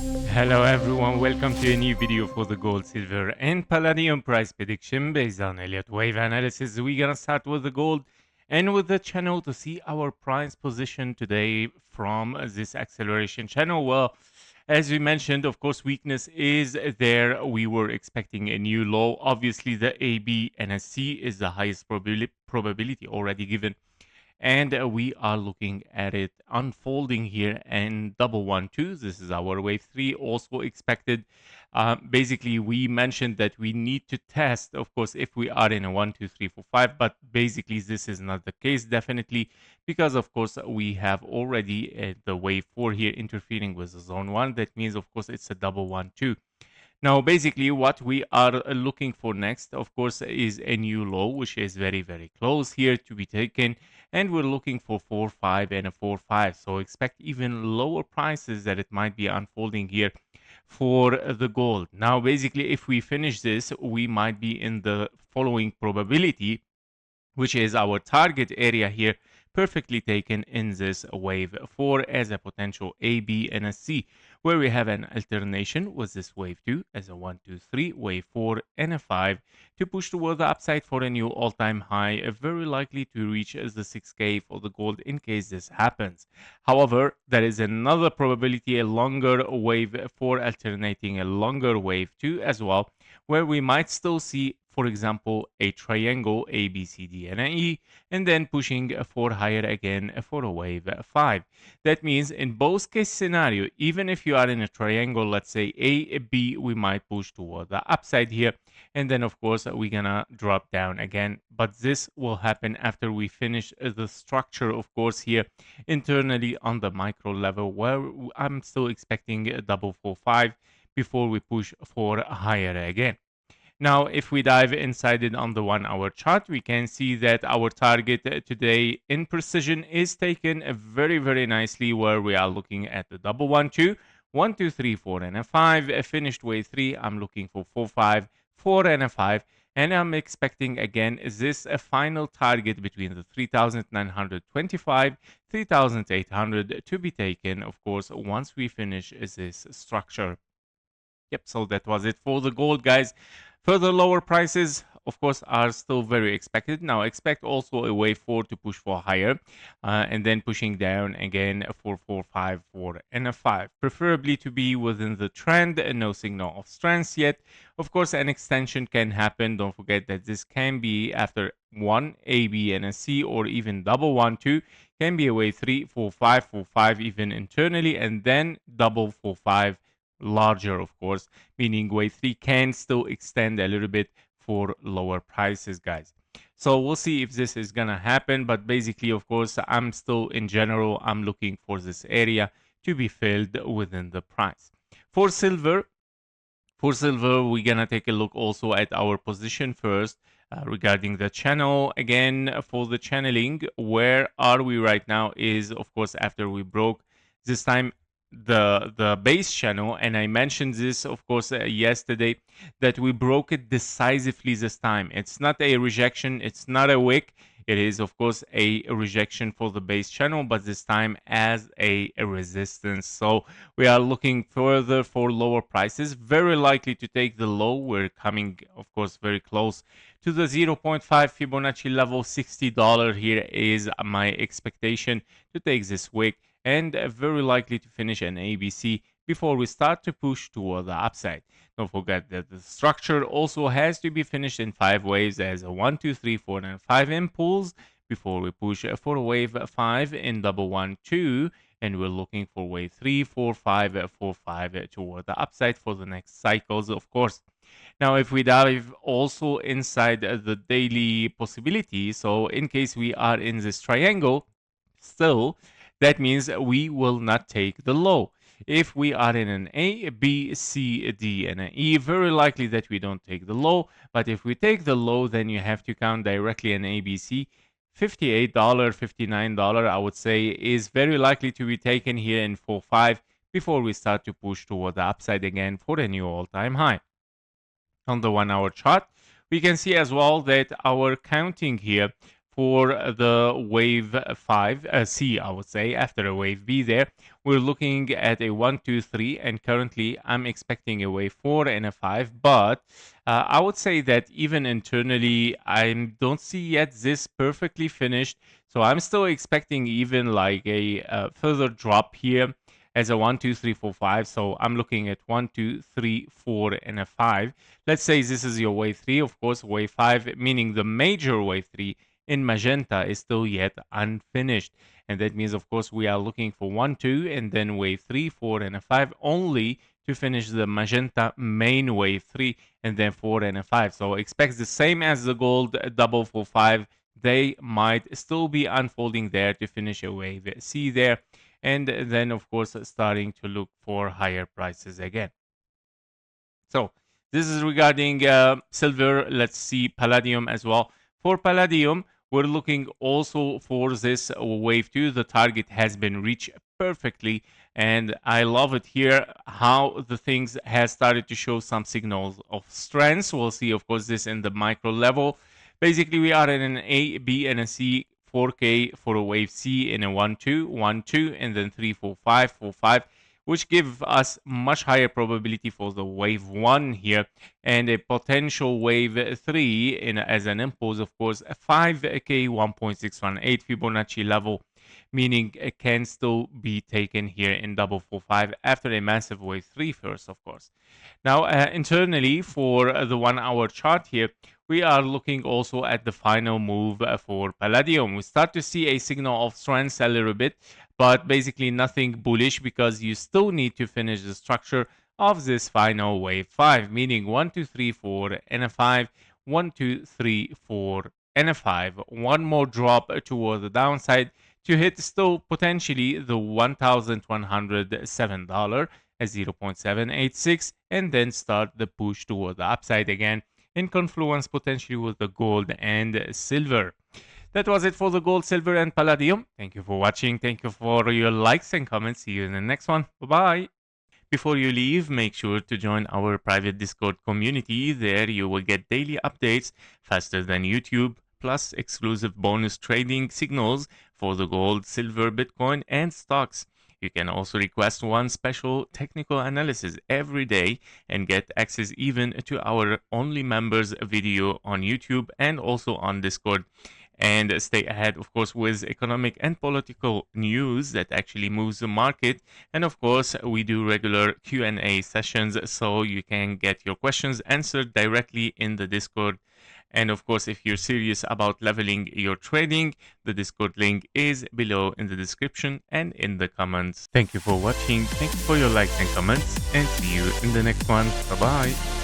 Hello everyone, welcome to a new video for the gold, silver and palladium price prediction based on Elliott Wave Analysis. We're gonna start with the gold and with the channel to see our price position today from this acceleration channel. Well, as we mentioned, of course, weakness is there. We were expecting a new low. Obviously, the AB and a C is the highest probability already given, and we are looking at it unfolding here and double 1 2. This is our wave 3 also expected. Basically, we mentioned that we need to test, of course, if we are in a 1 2 3 4 5, but basically this is not the case, definitely, because of course we have already the wave 4 here interfering with the zone 1. That means, of course, it's a double 1 2. Now, basically, what we are looking for next, of course, is a new low, which is very, very close here to be taken. And we're looking for 4 5 and a 4 5. So expect even lower prices that it might be unfolding here for the gold. Now, basically, if we finish this, we might be in the following probability, which is our target area here, perfectly taken in this wave 4 as a potential A, B, and a C, where we have an alternation with this wave 2 as a 1 2 3, wave 4, and a 5 to push toward the upside for a new all-time high, very likely to reach the 6K for the gold in case this happens. However, there is another probability, a longer wave 4 alternating a longer wave 2 as well, where we might still see, for example, a triangle A, B, C, D, and an E, and then pushing 4 higher again for a wave 5. That means in both case scenario, even if you are in a triangle, let's say A, B, we might push toward the upside here, and then of course we're gonna drop down again. But this will happen after we finish the structure, of course, here internally on the micro level, where I'm still expecting a double 4 5 before we push 4 higher again. Now, if we dive inside it on the 1 hour chart, we can see that our target today in precision is taken very, very nicely, where we are looking at the double 1 2, 1 2 3 4 and a 5. A finished wave 3, I'm looking for 4 5, 4 and a 5. And I'm expecting again this a final target between the 3,925, 3,800 to be taken, of course, once we finish this structure. Yep, so that was it for the gold, guys. Further lower prices, of course, are still very expected. Now, expect also a wave 4 to push for higher, and then pushing down again for 4 5 4 and a 5. Preferably to be within the trend and no signal of strength yet. Of course, an extension can happen. Don't forget that this can be after 1 A, B, and a C, or even double 1 2. Can be a wave 3 4 5 4 5 even internally, and then double 4 5 larger, of course, meaning wave 3 can still extend a little bit for lower prices, guys. So we'll see if this is gonna happen, but basically, of course, I'm still in general, I'm looking for this area to be filled within the price. For silver, we're gonna take a look also at our position first, regarding the channel. Again, for the channeling, where are we right now is, of course, after we broke this time the base channel, and I mentioned this, of course, yesterday, that we broke it decisively this time. It's not a rejection, it's not a wick. It is, of course, a rejection for the base channel, but this time as a resistance. So we are looking further for lower prices, very likely to take the low. We're coming, of course, very close to the 0.5 Fibonacci level. $60 here is my expectation to take this wick, and very likely to finish an ABC before we start to push toward the upside. Don't forget that the structure also has to be finished in 5 waves as a 1 2 3 4 and 5 impulse before we push for wave 5 in double 1 2, and we're looking for wave 3 4 5 4 5 toward the upside for the next cycles, of course. Now, if we dive also inside the daily possibility, so in case we are in this triangle still, that means we will not take the low. If we are in an A, B, C, D, and an E, very likely that we don't take the low. But if we take the low, then you have to count directly an ABC. $58, $59, I would say, is very likely to be taken here in 4-5 before we start to push toward the upside again for a new all-time high. On the 1 hour chart, we can see as well that our counting here for the wave 5 C, I would say, after a wave B there. We're looking at a 1, 2, 3, and currently I'm expecting a wave 4 and a 5, but I would say that even internally, I don't see yet this perfectly finished. So I'm still expecting even like a further drop here as a 1, 2, 3, 4, 5. So I'm looking at 1, 2, 3, 4, and a 5. Let's say this is your wave 3. Of course, wave 5, meaning the major wave 3 in magenta is still yet unfinished. And that means, of course, we are looking for 1, 2, and then wave 3, 4, and a 5 only to finish the magenta main wave 3, and then 4 and a 5. So expect the same as the gold double for 5. They might still be unfolding there to finish a wave C there. And then, of course, starting to look for higher prices again. So this is regarding silver. Let's see Palladium as well. For Palladium, we're looking also for this wave 2. The target has been reached perfectly, and I love it here how the things has started to show some signals of strength. We'll see, of course, this in the micro level. Basically, we are in an A, B, and a C. 4K for a wave C in a 1, 2, 1, 2, and then 3, 4, 5, 4, 5, which give us much higher probability for the wave 1 here, and a potential wave 3 in as an impulse, of course, a 5K 1.618 Fibonacci level, meaning it can still be taken here in double 4-5 after a massive wave 3 first, of course. Now, internally for the 1 hour chart here, we are looking also at the final move for Palladium. We start to see a signal of strength a little bit, but basically nothing bullish because you still need to finish the structure of this final wave 5, meaning 1, 2, 3, 4, and a 5, 1, 2, 3, 4, and a 5. One more drop toward the downside to hit still potentially the $1,107 at 0.786, and then start the push toward the upside again in confluence potentially with the gold and silver. That was it for the gold, silver, and palladium. Thank you for watching. Thank you for your likes and comments. See you in the next one. Bye-bye. Before you leave, make sure to join our private Discord community. There you will get daily updates faster than YouTube, plus exclusive bonus trading signals for the gold, silver, Bitcoin, and stocks. You can also request one special technical analysis every day and get access even to our only members video on YouTube and also on Discord. And stay ahead, of course, with economic and political news that actually moves the market. And of course, we do regular Q&A sessions so you can get your questions answered directly in the Discord. And of course, if you're serious about leveling your trading, the Discord link is below in the description and in the comments. Thank you for watching. Thank you for your likes and comments, and see you in the next one. Bye-bye.